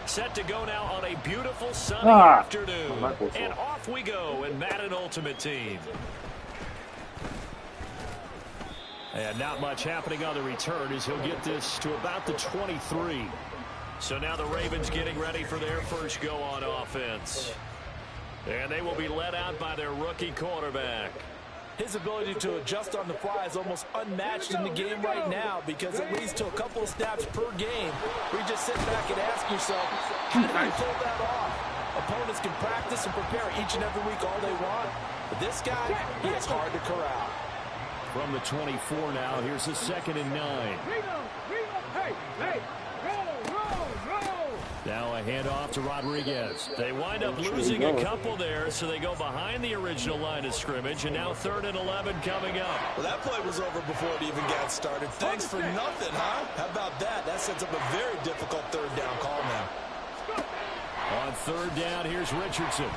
Set to go now on a beautiful sunny afternoon. And off we go in Madden Ultimate Team. And not much happening on the return as he'll get this to about the 23. So now the Ravens getting ready for their first go on offense. And they will be led out by their rookie quarterback. His ability to adjust on the fly is almost unmatched in the game right now because it leads to a couple of snaps per game where you just sit back and ask yourself, how do you pull that off? Opponents can practice and prepare each and every week all they want, but this guy, he is hard to corral. From the 24 now, here's a 2nd and 9. Now a handoff to Rodriguez. They wind up losing a couple there, so they go behind the original line of scrimmage, and now 3rd and 11 coming up. Well, that play was over before it even got started. Thanks for nothing, huh? How about that? That sets up a very difficult 3rd down call now. On 3rd down, here's Richardson.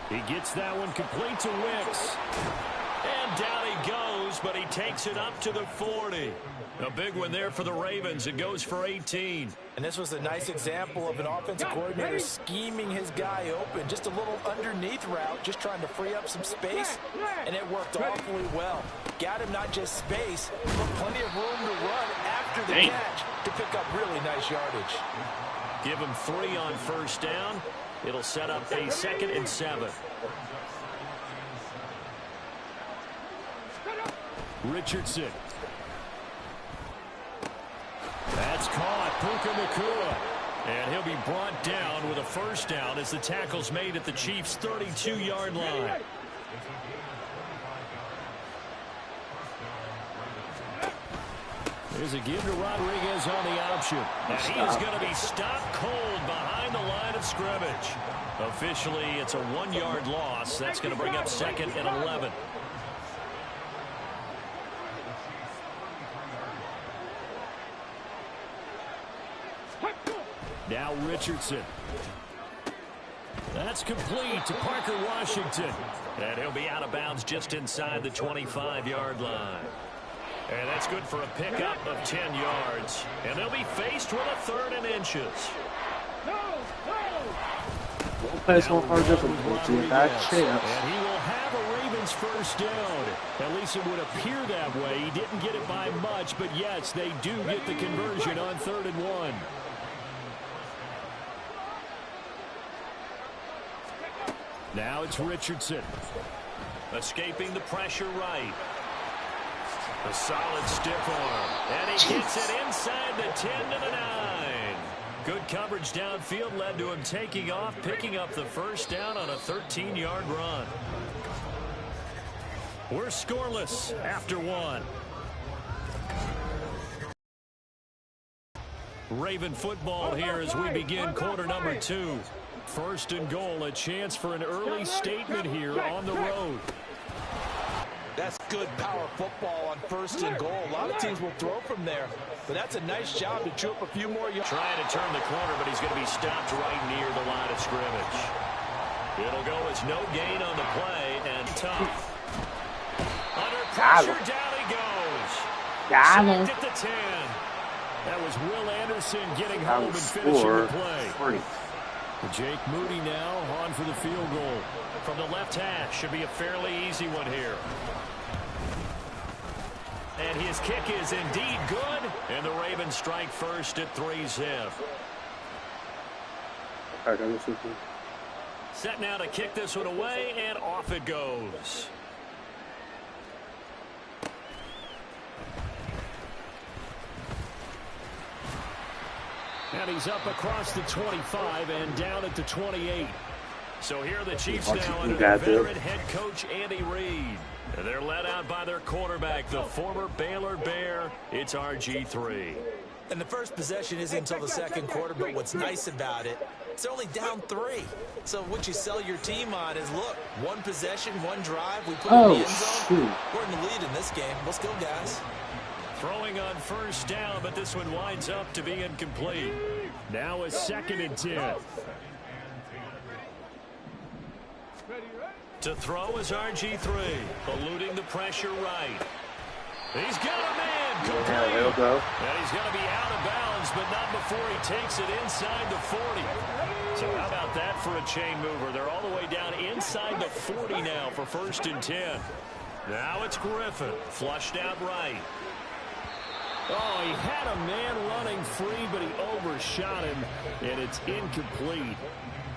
He gets that one complete to Wicks. And down he goes, but he takes it up to the 40. A big one there for the Ravens. It goes for 18. And this was a nice example of an offensive coordinator scheming his guy open. Just a little underneath route, just trying to free up some space, and it worked awfully well. Got him not just space, but plenty of room to run after the catch to pick up really nice yardage. Give him 3 on 1st down. It'll set up a 2nd and 7. Richardson. That's caught. Puka Nacua. And he'll be brought down with a 1st down as the tackle's made at the Chiefs' 32-yard line. There's a give to Rodriguez on the option. And he is going to be stopped cold behind the line of scrimmage. Officially, it's a 1-yard loss. That's going to bring up 2nd and 11. Now Richardson. That's complete to Parker Washington. And he'll be out of bounds just inside the 25-yard line. And that's good for a pickup of 10 yards. And they'll be faced with a 3rd and inches. And he will have a Ravens 1st down. At least it would appear that way. He didn't get it by much, but yes, they do get the conversion on 3rd and 1. Now it's Richardson. Escaping the pressure right. A solid stiff arm. And he gets it inside the 10 to the 9. Good coverage downfield led to him taking off, picking up the 1st down on a 13-yard run. We're scoreless after 1. Raven football here as we begin quarter number 2. 1st and goal, a chance for an early statement here on the road. That's good power football on 1st and goal. A lot of teams will throw from there, but that's a nice job to chew up a few more yards. Trying to turn the corner, but he's going to be stopped right near the line of scrimmage. It'll go as no gain on the play, and tough. Under pressure, down he goes. Sacked at the 10. That was Will Anderson getting home and finishing the play. Jake Moody now on for the field goal. From the left hash, should be a fairly easy one here. And his kick is indeed good. And the Ravens strike first at 3-zip. Set now to kick this one away, and off it goes. And he's up across the 25 and down at the 28. So here are the Chiefs now under their veteran head coach Andy Reid. And they're led out by their quarterback, the former Baylor Bear. It's RG3. And the first possession isn't until the 2nd quarter, but what's nice about it, it's only down 3. So what you sell your team on is, look, 1 possession, 1 drive. We put it in the end zone. We're in the lead in this game. Let's go, guys. Throwing on 1st down, but this one winds up to be incomplete. Now a 2nd and 10. To throw is RG3, eluding the pressure right. He's got a man incomplete. There we go. And he's going to be out of bounds, but not before he takes it inside the 40. So how about that for a chain mover? They're all the way down inside the 40 now for 1st and 10. Now it's Griffin, flushed out right. Oh, he had a man running free, but he overshot him, and it's incomplete.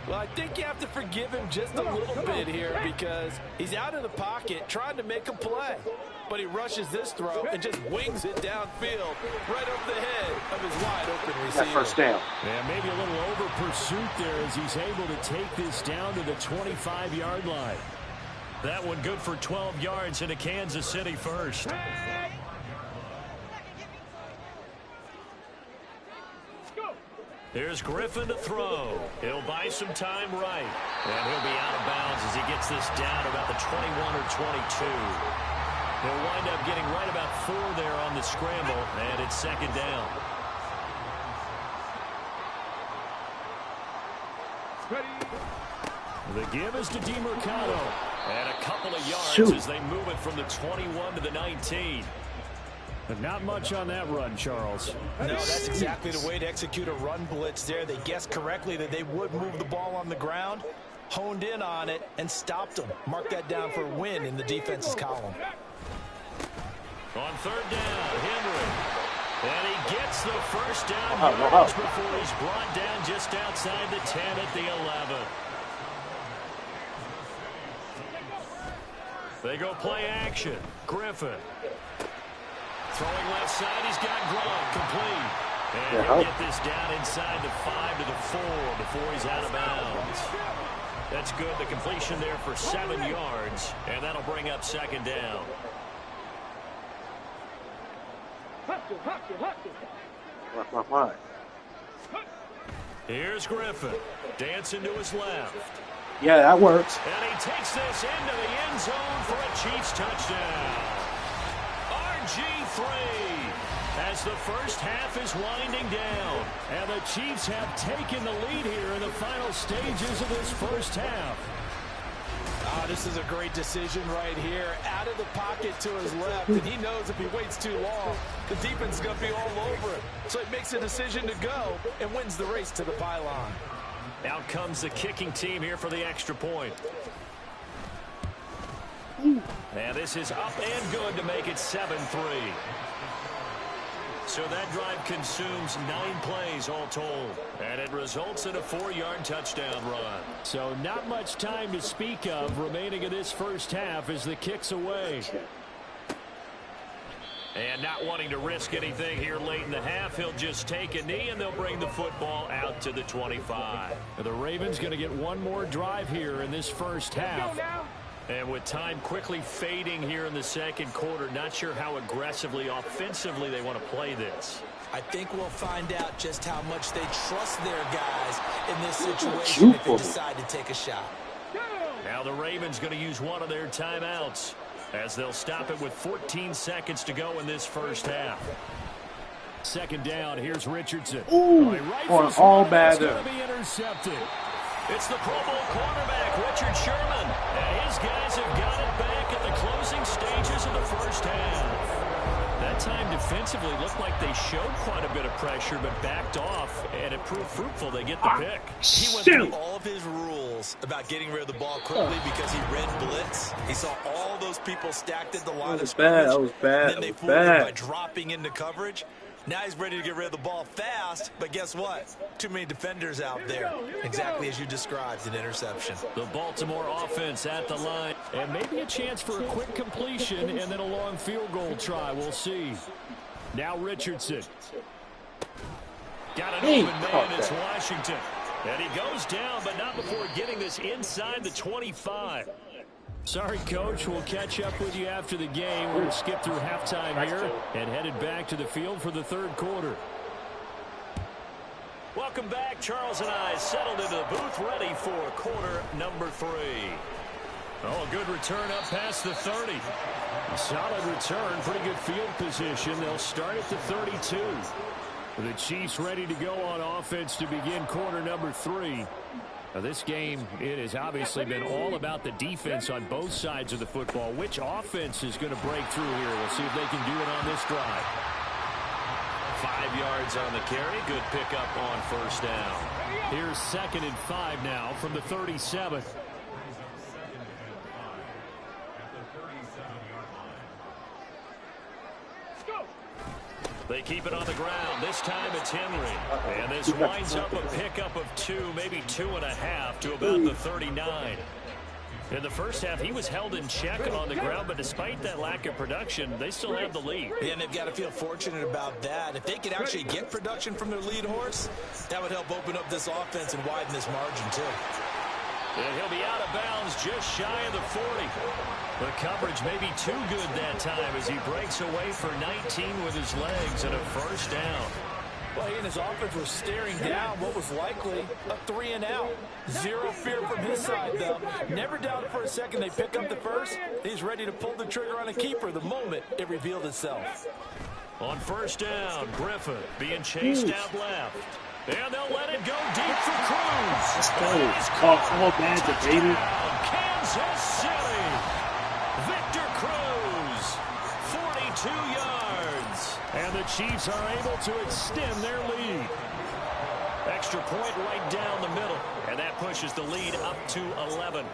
Well, I think you have to forgive him just a little bit here because he's out of the pocket trying to make a play. But he rushes this throw and just wings it downfield right over the head of his wide-open receiver. That first down. Yeah, maybe a little over-pursuit there as he's able to take this down to the 25-yard line. That one good for 12 yards into Kansas City first. Here's Griffin to throw. He'll buy some time right. And he'll be out of bounds as he gets this down about the 21 or 22. He'll wind up getting right about 4 there on the scramble, and it's 2nd down. The give is to DeMercado. And a couple of yards as they move it from the 21 to the 19. But not much on that run, Charles. No, that's exactly the way to execute a run blitz there. They guessed correctly that they would move the ball on the ground, honed in on it, and stopped them. Mark that down for a win in the defense's column. On 3rd down, Henry. And he gets the first down yards before he's brought down just outside the 10 at the 11. They go play action. Griffin. Throwing left side, he's got Gronk complete. And he'll get this down inside the 5 to the 4 before he's out of bounds. That's good. The completion there for 7 yards. And that'll bring up 2nd down. Here's Griffin. Dancing to his left. Yeah, that works. And he takes this into the end zone for a Chiefs touchdown. RG3 as the first half is winding down. And the Chiefs have taken the lead here in the final stages of this first half. This is a great decision right here. Out of the pocket to his left, and he knows if he waits too long, the defense is going to be all over him. So he makes a decision to go and wins the race to the pylon. Out comes the kicking team here for the extra point. And this is up and good to make it 7-3. So that drive consumes 9 plays all told. And it results in a 4-yard touchdown run. So not much time to speak of remaining in this first half as the kick's away. And not wanting to risk anything here late in the half, he'll just take a knee and they'll bring the football out to the 25. The Ravens going to get one more drive here in this first half. And with time quickly fading here in the second quarter, not sure how aggressively, offensively they want to play this. I think we'll find out just how much they trust their guys in this situation if they decide to take a shot. Now the Ravens going to use one of their timeouts as they'll stop it with 14 seconds to go in this first half. 2nd down, here's Richardson. Ooh, or all bad. Going to be intercepted. It's the Pro Bowl quarterback, Richard Sherman. And his guys have got it back at the closing stages of the first half. That time defensively looked like they showed quite a bit of pressure, but backed off, and it proved fruitful. They get the pick. He went through all of his rules about getting rid of the ball quickly because he read blitz. He saw all those people stacked at the line of scrimmage. That was bad. Then they fooled him by dropping into coverage. Now he's ready to get rid of the ball fast, but guess what? Too many defenders out there. Exactly as you described, an interception. The Baltimore offense at the line. And maybe a chance for a quick completion and then a long field goal try. We'll see. Now Richardson. Got an open man. It's Washington. And he goes down, but not before getting this inside the 25. Sorry, Coach. We'll catch up with you after the game. We'll skip through halftime here and headed back to the field for the third quarter. Welcome back. Charles and I settled into the booth ready for quarter number 3. Oh, a good return up past the 30. A solid return. Pretty good field position. They'll start at the 32. The Chiefs ready to go on offense to begin quarter number 3. Now this game, it has obviously been all about the defense on both sides of the football. Which offense is going to break through here? We'll see if they can do it on this drive. 5 yards on the carry. Good pickup on first down. Here's 2nd and 5 now from the 37. They keep it on the ground. This time it's Henry. And this winds up a pickup of 2, maybe 2.5 to about the 39. In the first half, he was held in check on the ground, but despite that lack of production, they still have the lead. Yeah, and they've got to feel fortunate about that. If they could actually get production from their lead horse, that would help open up this offense and widen this margin, too. And he'll be out of bounds just shy of the 40. The coverage may be too good that time as he breaks away for 19 with his legs and a first down. Well, he and his offense were staring down what was likely a 3-and-out. Zero fear from his side, though. Never doubted for a second they pick up the first. He's ready to pull the trigger on a keeper the moment it revealed itself. On first down, Griffin being chased out left. And they'll let it go deep for Cruz. Let's go. All bad, baby. Kansas City. Victor Cruz, 42 yards. And the Chiefs are able to extend their lead. Extra point right down the middle. And that pushes the lead up to 11.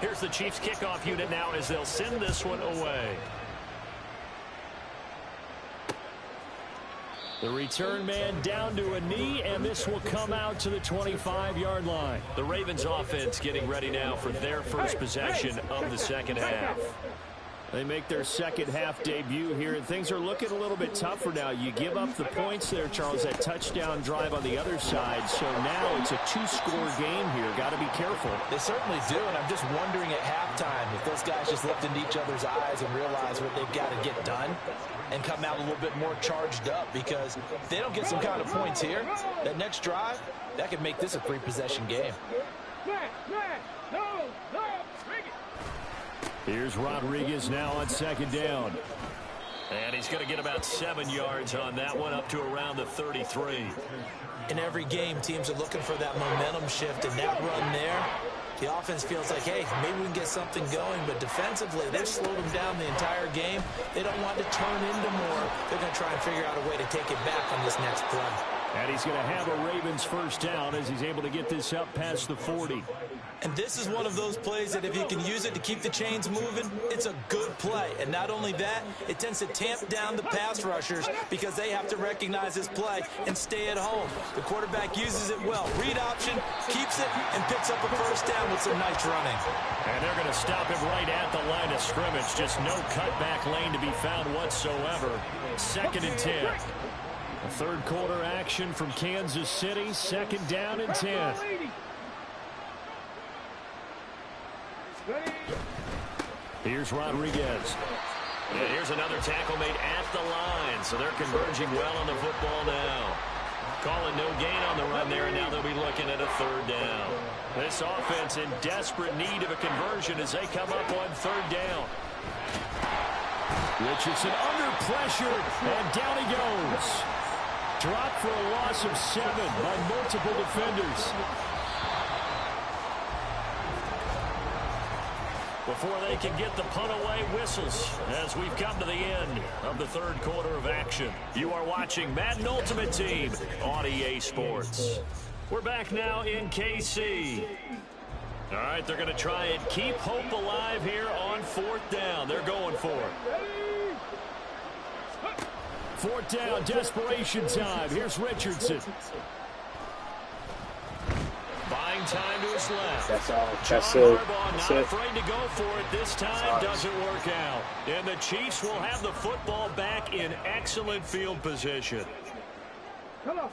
Here's the Chiefs kickoff unit now as they'll send this one away. The return man down to a knee, and this will come out to the 25-yard line. The Ravens offense getting ready now for their first possession of the second half. They make their second half debut here, and things are looking a little bit tougher now. You give up the points there, Charles, that touchdown drive on the other side. So now it's a 2-score game here. Got to be careful. They certainly do, and I'm just wondering at halftime if those guys just looked into each other's eyes and realized what they've got to get done and come out a little bit more charged up, because if they don't get some kind of points here, that next drive, that could make this a 3-possession game. Here's Rodriguez now on second down. And he's going to get about 7 yards on that one, up to around the 33. In every game, teams are looking for that momentum shift, and that run there, the offense feels like, hey, maybe we can get something going, but defensively, they've slowed them down the entire game. They don't want to turn into more. They're going to try and figure out a way to take it back on this next play. And he's going to have a Ravens first down as he's able to get this up past the 40. And this is one of those plays that if you can use it to keep the chains moving, it's a good play. And not only that, it tends to tamp down the pass rushers because they have to recognize this play and stay at home. The quarterback uses it well. Read option, keeps it, and picks up a first down with some nice running. And they're going to stop him right at the line of scrimmage. Just no cutback lane to be found whatsoever. 2nd and 10. A third quarter action from Kansas City. 2nd down and 10. Here's Rodriguez. And here's another tackle made at the line. So they're converging well on the football now. Calling no gain on the run there, and now they'll be looking at a 3rd down. This offense in desperate need of a conversion as they come up on 3rd down. Richardson under pressure, and down he goes. Dropped for a loss of 7 by multiple defenders. Before they can get the punt away, whistles as we've come to the end of the 3rd quarter of action. You are watching Madden Ultimate Team on EA Sports. We're back now in KC. All right, they're going to try and keep hope alive here on 4th down. They're going for it. 4th down, desperation time. Here's Richardson. Buying time to his left. That's all. That's it. Not afraid to go for it this time. Doesn't work out. And the Chiefs will have the football back in excellent field position. Come on.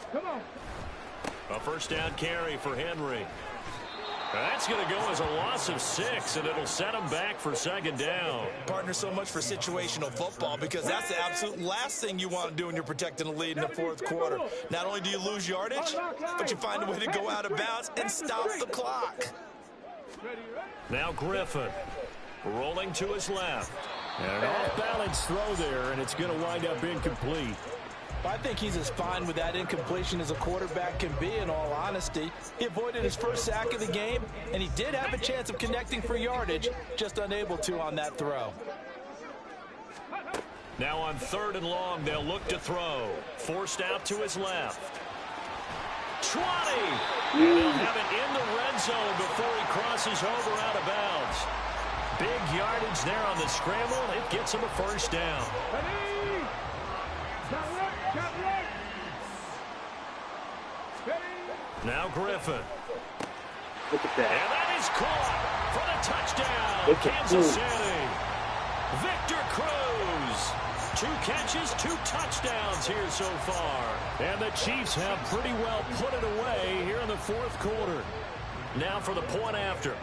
A first down carry for Henry. That's going to go as a loss of 6, and it'll set them back for 2nd down. Partner, so much for situational football, because that's the absolute last thing you want to do when you're protecting a lead in the 4th quarter. Not only do you lose yardage, but you find a way to go out of bounds and stop the clock. Now Griffin rolling to his left. And an off-balance throw there, and it's going to wind up incomplete. I think he's as fine with that incompletion as a quarterback can be, in all honesty. He avoided his first sack of the game, and he did have a chance of connecting for yardage, just unable to on that throw. Now on 3rd and long, they'll look to throw. Forced out to his left. 20! And he'll have it in the red zone before he crosses over out of bounds. Big yardage there on the scramble. It gets him a first down. Now Griffin. Look at that. And that is caught for the touchdown. Kansas City. Victor Cruz. 2 catches, 2 touchdowns here so far. And the Chiefs have pretty well put it away here in the 4th quarter. Now for the point after.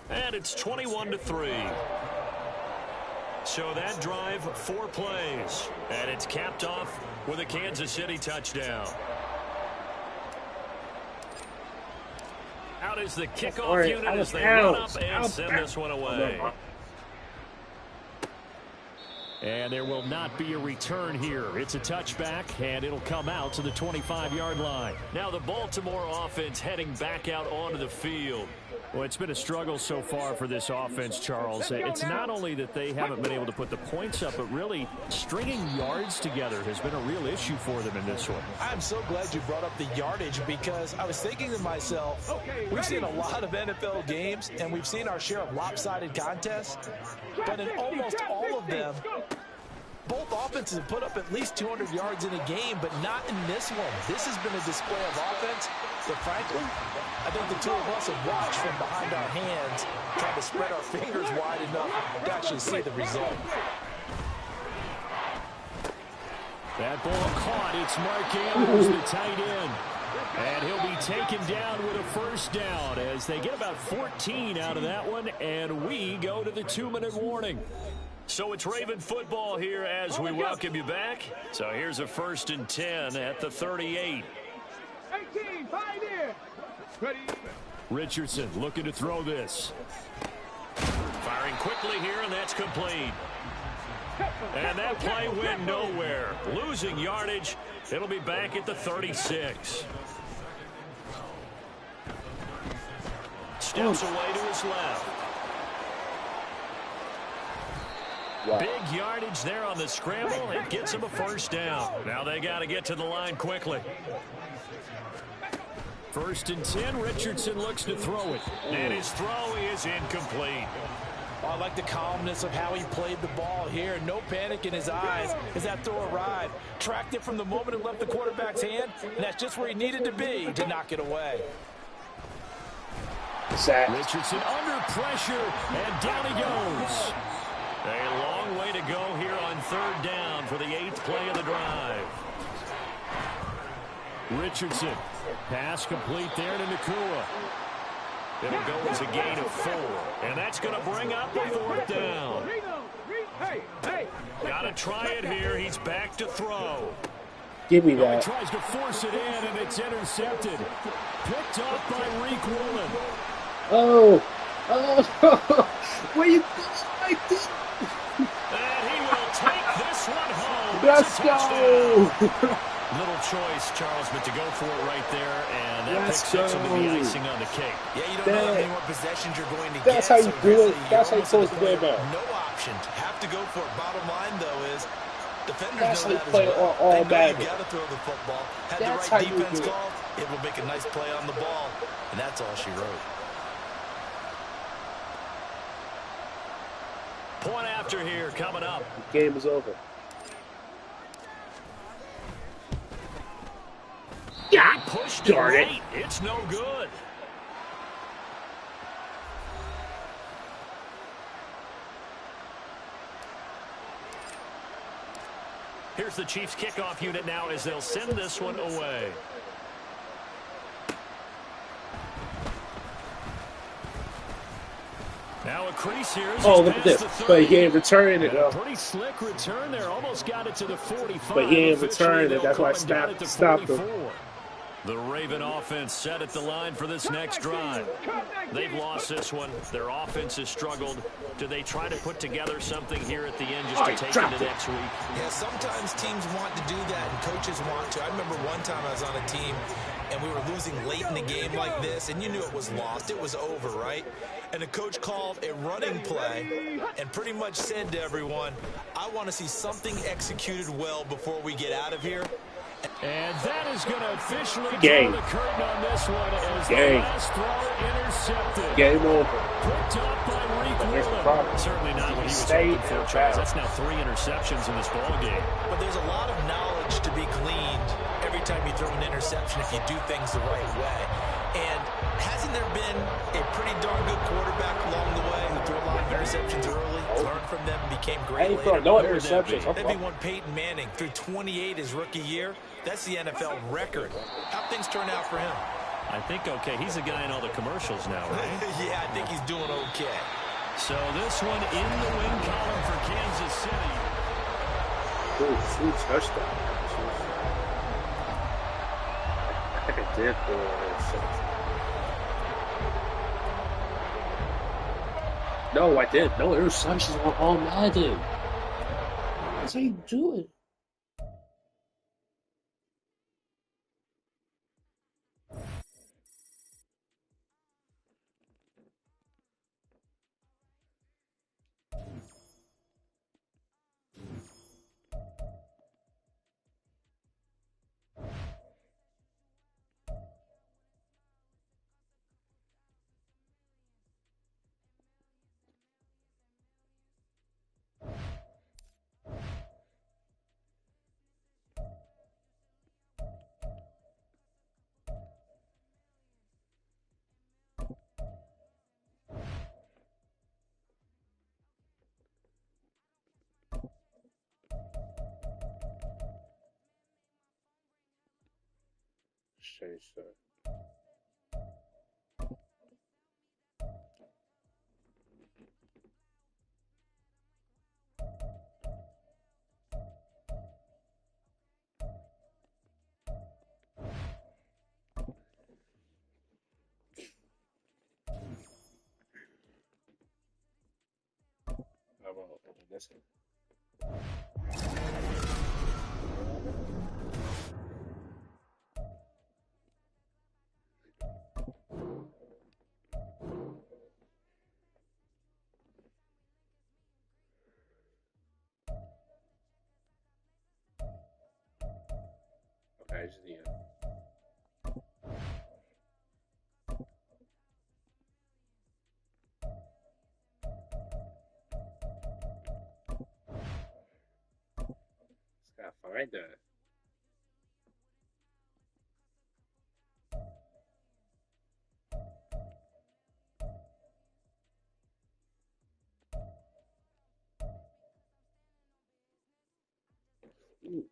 And it's 21-3. So that drive, 4 plays. And it's capped off with a Kansas City touchdown. Out is the kickoff unit as they run up and send this one away. And there will not be a return here. It's a touchback, and it'll come out to the 25-yard line. Now the Baltimore offense heading back out onto the field. Well, it's been a struggle so far for this offense, Charles. It's not only that they haven't been able to put the points up, but really stringing yards together has been a real issue for them in this one. I'm so glad you brought up the yardage, because I was thinking to myself, we've seen a lot of NFL games, and we've seen our share of lopsided contests, but in almost all of them, both offenses have put up at least 200 yards in a game, but not in this one. This has been a display of offense that, frankly, I think the two of us have watched from behind our hands, trying to spread our fingers wide enough to actually see the result. That ball caught. It's Mark Andrews, the tight end. And he'll be taken down with a first down as they get about 14 out of that one, and we go to the 2-minute warning. So it's Raven football here as we welcome you back. So here's a 1st and 10 at the 38. 18, 5 in. Ready. Richardson looking to throw this. Firing quickly here, and that's complete. And that play went nowhere. Losing yardage. It'll be back at the 36. Steps away to his left. Wow. Big yardage there on the scramble. It gets him a first down. Now they got to get to the line quickly. 1st and 10. Richardson looks to throw it. And his throw is incomplete. I like the calmness of how he played the ball here. No panic in his eyes as that throw arrived. Tracked it from the moment it left the quarterback's hand, and that's just where he needed to be to knock it away. Richardson under pressure, and down he goes. A long way to go here on 3rd down for the 8th play of the drive. Richardson, pass complete there to Nakua. It'll go as a gain of 4. And that's going to bring up the 4th down. Got to try it here. He's back to throw. Give me that. He tries to force it in, and it's intercepted. Picked up by Reek Woolen. Oh. What are you doing like this? And he will take this one home. Let's go. Little choice, Charles, but to go for it right there, and that Let's pick 6 will be go. icing on the cake. Yeah, you don't know how many more possessions you're going to get. That's how you do it. That's how you're almost supposed to play ball. No option. Have to go for it. Bottom line, though, is defenders That's know how you that play as well. all They know Madden. you got to throw the football. Had That's the right how you defense do it. called, it will make a nice play on the ball, and that's all she wrote. Point after here coming up. The game is over. He pushed it darn it. late. It's no good. Here's the Chiefs kickoff unit now as they'll send this one away. Now a crease here. Oh, look at this. But he ain't returning it, though. Pretty slick return there. Almost got it to the 45. But he ain't returning it. Officially, That's why I they'll call him down at the stopped him. 44. The Raven offense set at the line for this next drive. They've lost this one. Their offense has struggled. Do they try to put together something here at the end just to take into next week? Yeah, sometimes teams want to do that and coaches want to. I remember one time I was on a team and we were losing late in the game like this, and you knew it was lost. It was over, right? And the coach called a running play and pretty much said to everyone, I want to see something executed well before we get out of here. And that is going to officially draw the curtain on this one as the last throw intercepted. Game over. Picked up by Reek Wheeler. Certainly not what he was hoping for, Charles. That's now 3 interceptions in this ball game. But there's a lot of knowledge to be gleaned every time you throw an interception if you do things the right way. And hasn't there been a pretty darn good quarterback along the way who threw a lot of interceptions early, learned from them, became great later? No interceptions. That'd be one Peyton Manning threw 28 his rookie year. That's the NFL record. How'd things turn out for him? I think okay. He's a guy in all the commercials now, right? Yeah, I think he's doing okay. So this one in the win column for Kansas City. Ooh, touchdown. I think I did No, I did. No interceptions on all Madden. That's how you do it. Change that. How about this one? Okay, just the end. Just gotta find that. Ooh.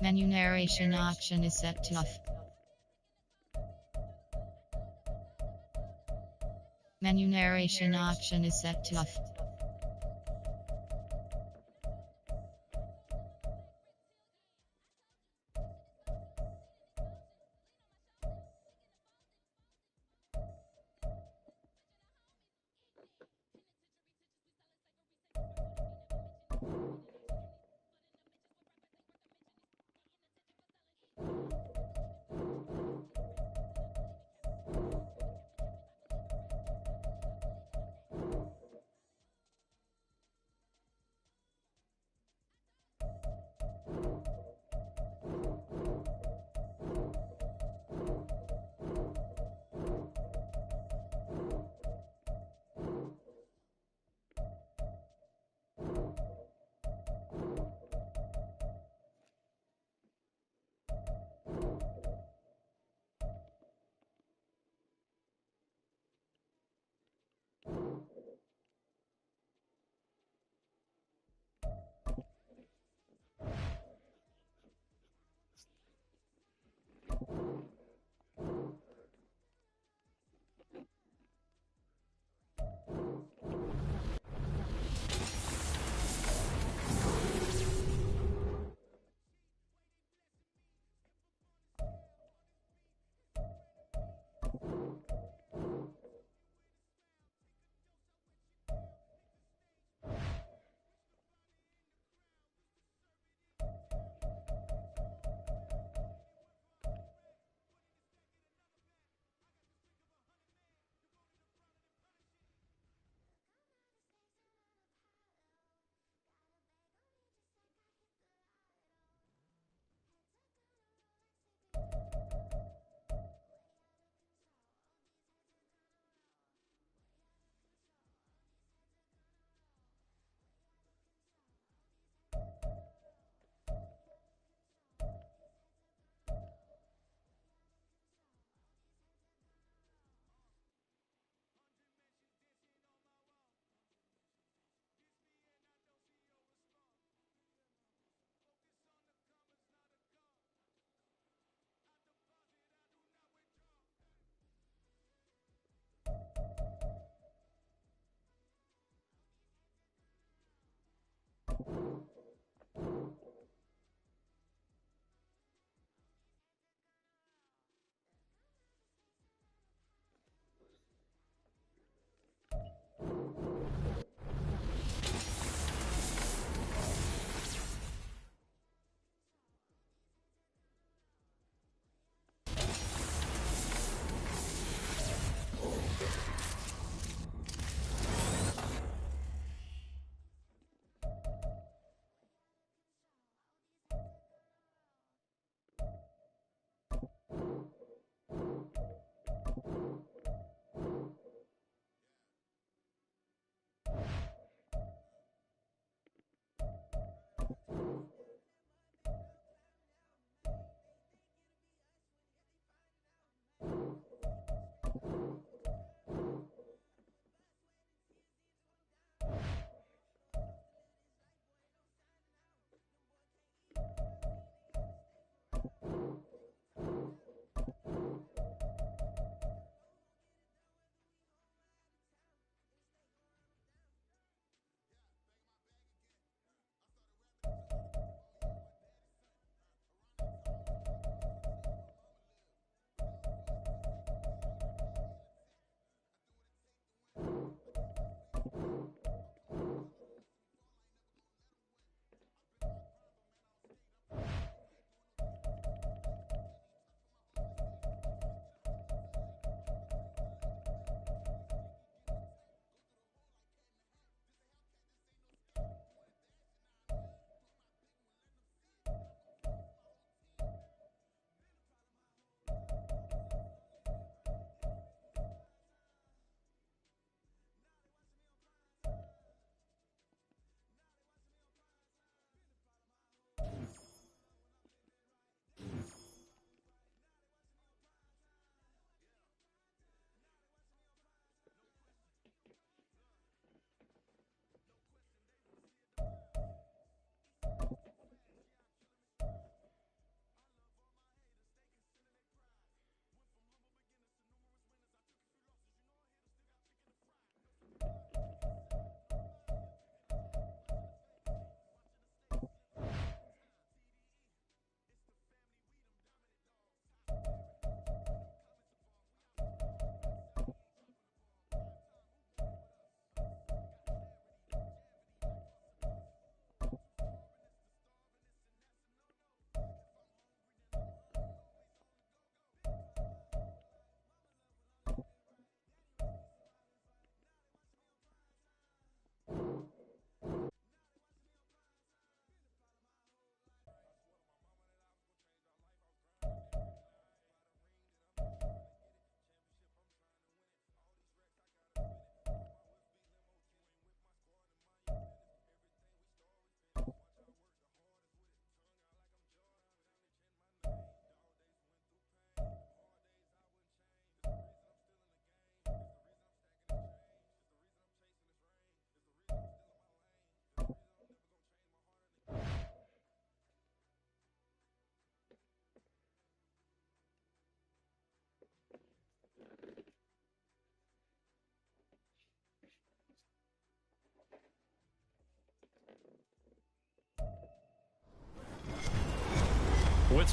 Menu narration option is set to off. Menu narration option is set to off.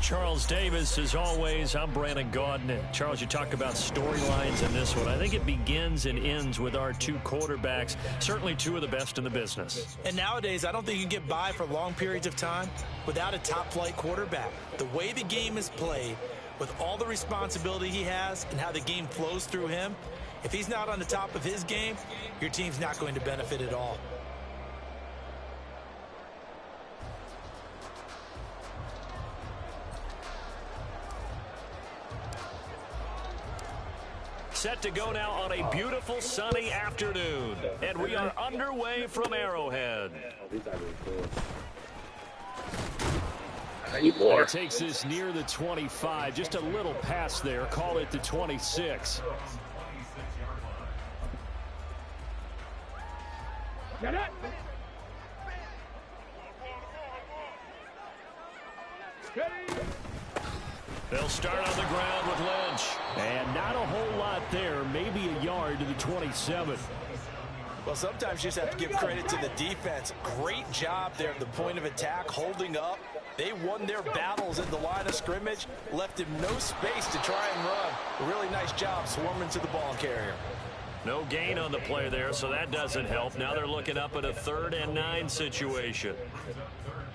Charles Davis, as always. I'm Brandon Gaudin. Charles, you talk about storylines in this one. I think it begins and ends with our two quarterbacks, certainly two of the best in the business. And nowadays, I don't think you can get by for long periods of time without a top-flight quarterback. The way the game is played, with all the responsibility he has and how the game flows through him, if he's not on the top of his game, your team's not going to benefit at all. Set to go now on a beautiful sunny afternoon. And we are underway from Arrowhead. It takes this near the 25. Just a little pass there. Call it the 26. Get it. They'll start on the ground with Lynch. And not a whole lot there. Maybe a yard to the 27. Well, sometimes you just have to give credit to the defense. Great job there at the point of attack, holding up. They won their battles at the line of scrimmage, left him no space to try and run. A really nice job swarming to the ball carrier. No gain on the play there, so that doesn't help. Now they're looking up at a 3rd and 9 situation.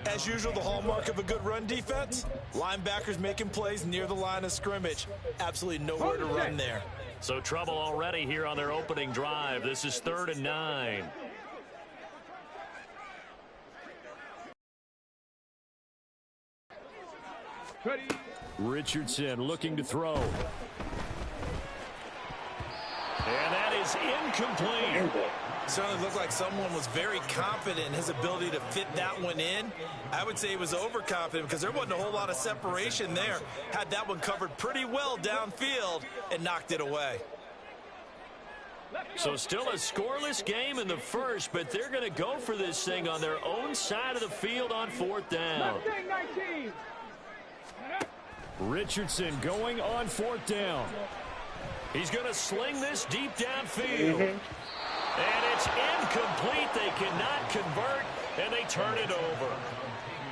As usual, the hallmark of a good run defense, linebackers making plays near the line of scrimmage. Absolutely nowhere to run there. So trouble already here on their opening drive. This is 3rd and 9. Ready. Richardson looking to throw. And that is incomplete. Certainly looked like someone was very confident in his ability to fit that one in. I would say he was overconfident because there wasn't a whole lot of separation there. Had that one covered pretty well downfield and knocked it away. So still a scoreless game in the first, but they're going to go for this thing on their own side of the field on 4th down. Richardson going on 4th down. He's going to sling this deep downfield. And it's incomplete. They cannot convert, and they turn it over.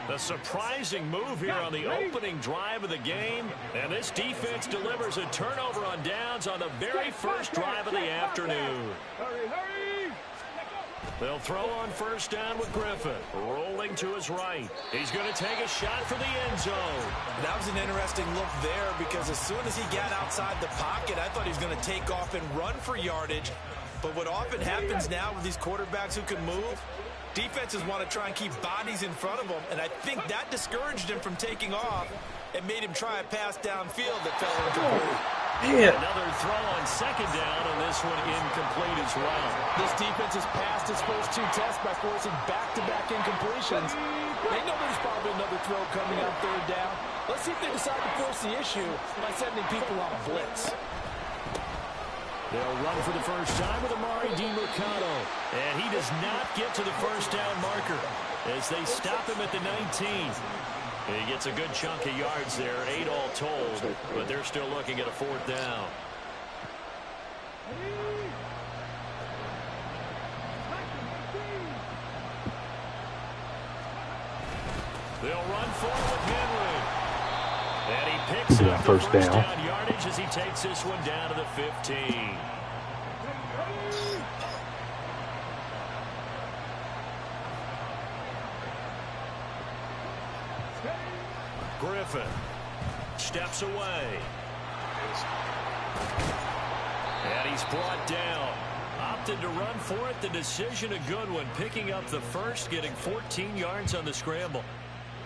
A surprising move here on the opening drive of the game. And this defense delivers a turnover on downs on the very first drive of the afternoon. They'll throw on 1st down with Griffin. Rolling to his right. He's going to take a shot for the end zone. That was an interesting look there because as soon as he got outside the pocket, I thought he was going to take off and run for yardage. But what often happens now with these quarterbacks who can move, defenses want to try and keep bodies in front of them, and I think that discouraged him from taking off and made him try a pass downfield that fell incomplete. Another throw on 2nd down, and this one incomplete as well. This defense has passed its first 2 tests by forcing back-to-back incompletions. They know there's probably another throw coming on 3rd down. Let's see if they decide to force the issue by sending people on blitz. They'll run for the first time with Amari DiMercado. And he does not get to the 1st down marker as they stop him at the 19. He gets a good chunk of yards there, 8 all told, but they're still looking at a 4th down. They'll run forward with Henry. And he picks up the first down yardage as he takes this one down to the 15. Griffin steps away. And he's brought down. Opted to run for it. The decision a good one. Picking up the first, getting 14 yards on the scramble.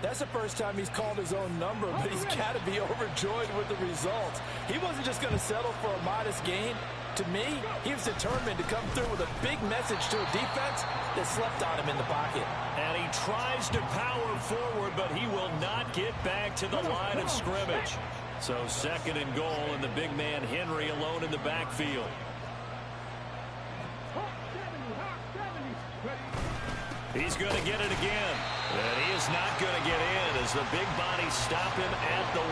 That's the first time he's called his own number, but he's got to be overjoyed with the results. He wasn't just going to settle for a modest gain. To me, he was determined to come through with a big message to a defense that slept on him in the pocket. And he tries to power forward, but he will not get back to the line of scrimmage. So 2nd and goal, and the big man Henry alone in the backfield. He's going to get it again. And he is not going to get in as the big bodies stop him at the 1.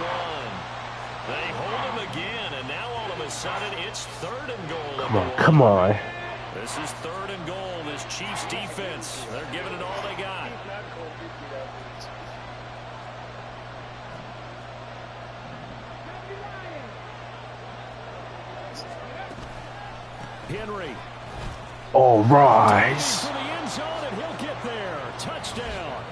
They hold him again, and now all of a sudden it's 3rd and goal. Come on. This is 3rd and goal. This Chiefs defense, they're giving it all they got. Henry. All right. For the end zone, and he'll get there. Touchdown.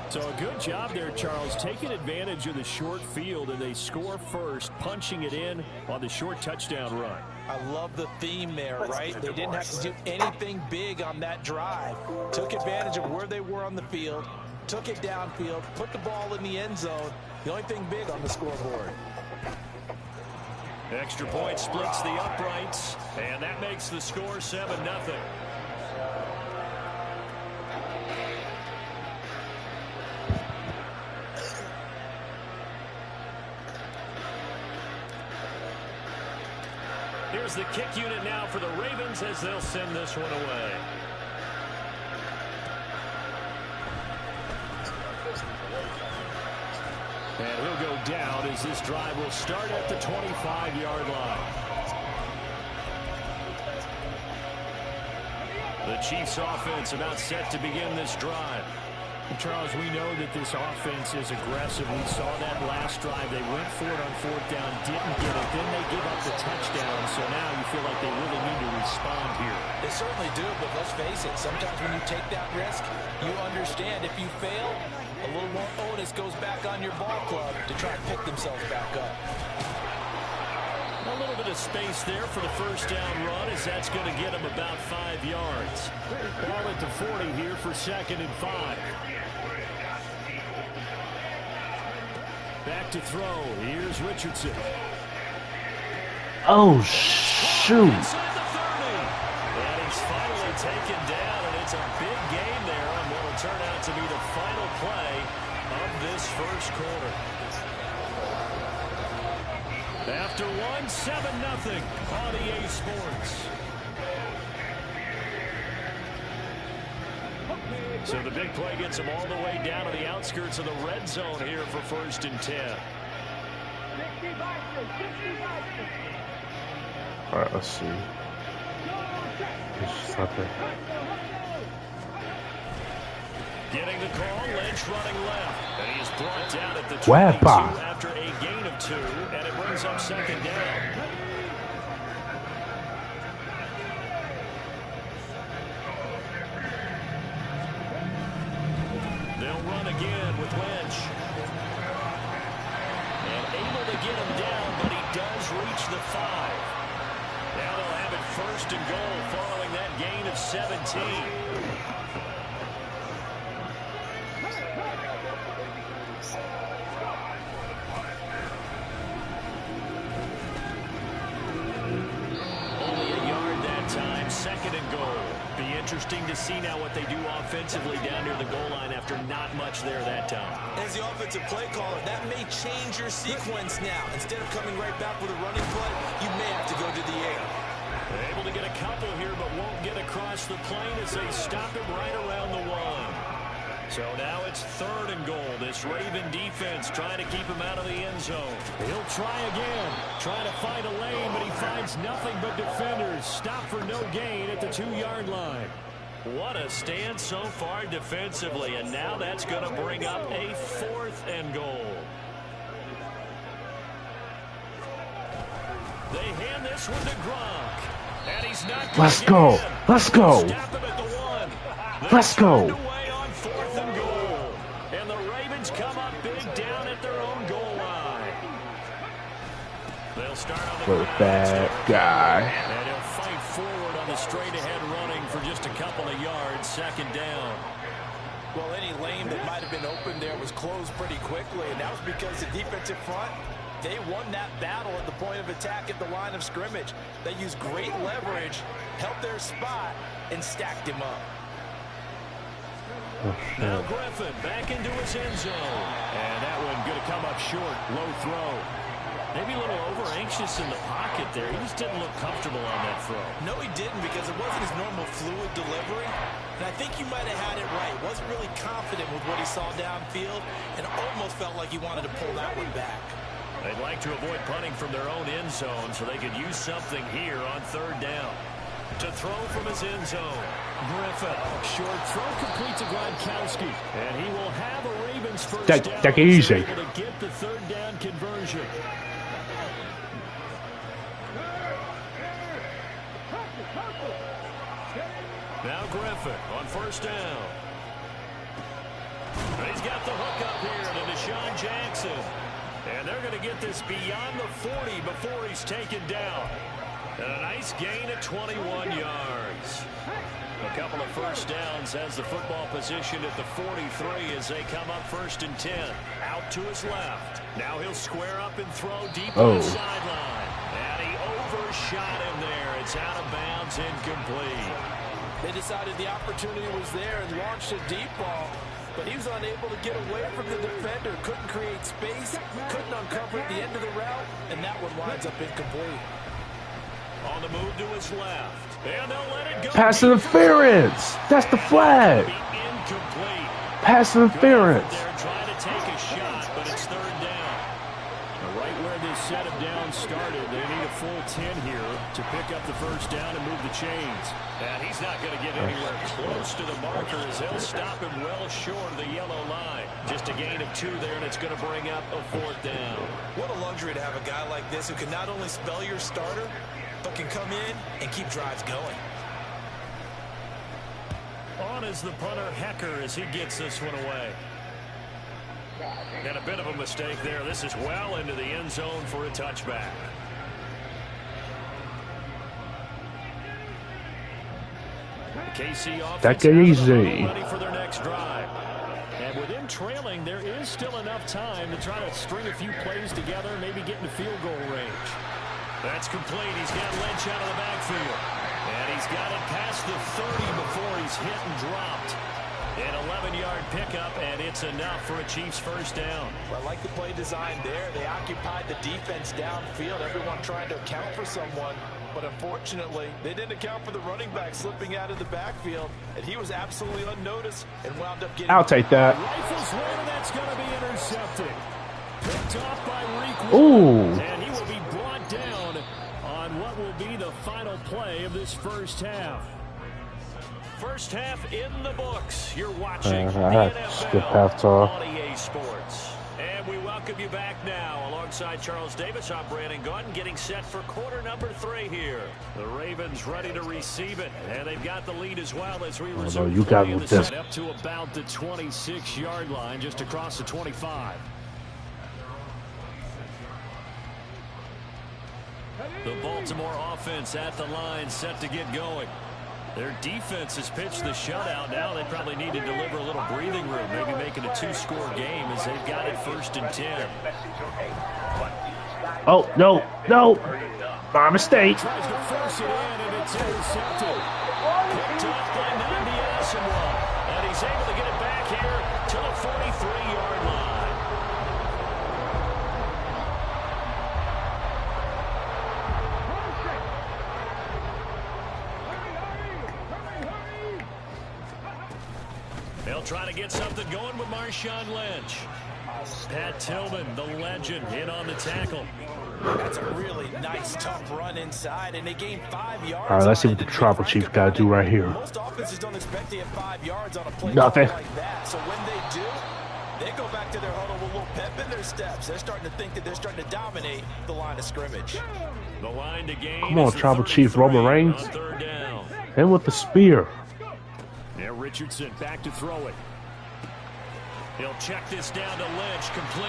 So a good job there, Charles, taking advantage of the short field, and they score first, punching it in on the short touchdown run. I love the theme there, right? They didn't have to do anything big on that drive. Took advantage of where they were on the field, took it downfield, put the ball in the end zone. The only thing big on the scoreboard. Extra point splits the uprights, and that makes the score 7-0. Here's the kick unit now for the Ravens as they'll send this one away. And he'll go down as this drive will start at the 25-yard line. The Chiefs offense about set to begin this drive. Charles, we know that this offense is aggressive. We saw that last drive. They went for it on fourth down, didn't get it. Then they give up the touchdown. So now you feel like they really need to respond here. They certainly do, but let's face it. Sometimes when you take that risk, you understand if you fail, a little more onus goes back on your ball club to try and pick themselves back up. A little bit of space there for the first down run as that's going to get him about 5 yards. Ball at the 40 here for 2nd and 5. Back to throw. Here's Richardson. Oh, shoot. Inside the 30. And he's finally taken down, and it's a big gain there on what will turn out to be the final play of this first quarter. After 1, 7-0 on EA Sports. So the big play gets him all the way down to the outskirts of the red zone here for 1st and 10. All right, let's see. It's not there. Getting the call, Lynch running left. And he is brought down at the 22 Wepa. after a gain of 2, and it brings up 2nd down. They'll run again with Lynch. And able to get him down, but he does reach the 5. Now they'll have it 1st and goal following that gain of 17. Only a yard that time, 2nd and goal. Be interesting to see now what they do offensively down near the goal line after not much there that time. As the offensive play caller, that may change your sequence now. Instead of coming right back with a running play, you may have to go to the air. They're able to get a couple here, but won't get across the plane as they stop him right around the 1. So now it's 3rd and goal. This Raven defense trying to keep him out of the end zone. He'll try again. Trying to find a lane, but he finds nothing but defenders. Stop for no gain at the 2-yard line. What a stand so far defensively, and now that's going to bring up a 4th and goal. They hand this one to Gronk, and he's not. Let's go. Let's go. Stop him at the 1. Let's go. Away on 4th and goal, and the Ravens come up big down at their own goal line. They'll start on the Little bad guy. and he'll fight forward on the straight-ahead running for just a couple of yards. 2nd down. Well, any lane that might have been open there was closed pretty quickly, and that was because the defensive front, they won that battle at the point of attack at the line of scrimmage. They used great leverage, held their spot, and stacked him up. Now Griffin back into his end zone. And that one going to come up short. Low throw. Maybe a little over-anxious in the pocket there. He just didn't look comfortable on that throw. No, he didn't, because it wasn't his normal fluid delivery. And I think you might have had it right. Wasn't really confident with what he saw downfield and almost felt like he wanted to pull that one back. They'd like to avoid punting from their own end zone so they could use something here on 3rd down. To throw from his end zone. Griffin. Short throw complete to Gronkowski. And he will have a Ravens first down. Take it easy. Able to get the 3rd down conversion. Now Griffin on first down. And he's got the hook up here to Deshaun Jackson. And they're going to get this beyond the 40 before he's taken down. And a nice gain of 21 yards. A couple of first downs has the football position at the 43 as they come up 1st and 10. Out to his left. Now he'll square up and throw deep on the sideline. And he overshot him there. It's out of bounds, incomplete. They decided the opportunity was there and launched a deep ball, but he was unable to get away from the defender. Couldn't create space, couldn't uncover at the end of the route, and that one winds up incomplete. On the move to his left. And they'll let it go. Pass interference. That's the flag. Incomplete. Pass interference. They're trying to take a shot, but it's 3rd down. Right where this set of downs started, they need a full 10 here to pick up the first down and move the chains. And he's not going to get anywhere close to the marker as they'll stop him well short of the yellow line. Just a gain of 2 there, and it's going to bring up a 4th down. What a luxury to have a guy like this who can not only spell your starter, but can come in and keep drives going. On is the punter Hecker as he gets this one away. And a bit of a mistake there. This is well into the end zone for a touchback. The KC offense easy. ready for their next drive. And with him trailing, there is still enough time to try to string a few plays together, maybe get into field goal range. That's complete. He's got Lynch out of the backfield. And he's got it past the 30 before he's hit and dropped. An 11-yard pickup, and it's enough for a Chiefs first down. Well, I like the play design there. They occupied the defense downfield, everyone trying to account for someone. But unfortunately, they didn't account for the running back slipping out of the backfield, and he was absolutely unnoticed and wound up getting... I'll take that. Rifles one, that's going to be intercepted. Picked off by Reek. Ooh. And he will be brought down on what will be the final play of this first half. First half in the books. You're watching the NFL on EA Sports. And we welcome you back now. Alongside Charles Davis, I'm Brandon Gunn, getting set for quarter number 3 here. The Ravens ready to receive it, and they've got the lead as well as we resume. You got with this. Up to about the 26-yard line, just across the 25. The Baltimore offense at the line, set to get going. Their defense has pitched the shutout. Now they probably need to deliver a little breathing room, maybe making a 2-score game as they've got it 1st and 10. Oh, no, no. My mistake. Tries to force it in, and it's intercepted. Picked off by Nnamdi Asomugha, and he's able to get it back here to the 43-yard line. They'll try to get something going with Marshawn Lynch. Pat Tillman, the legend, in on the tackle. That's a really nice, tough run inside, and they gained 5 yards. All right, let's see what the Tribal Chief got to do right here. Most offenses don't expect to get 5 yards on a play Nothing. like that. So when they do, they go back to their huddle with a little pep in their steps. They're starting to think that they're starting to dominate the line of scrimmage. The line to gain. Come on, Tribal Chief Roman Reigns. On 3rd down. And with the spear. Now Richardson back to throw it. He'll check this down to Lynch, complete.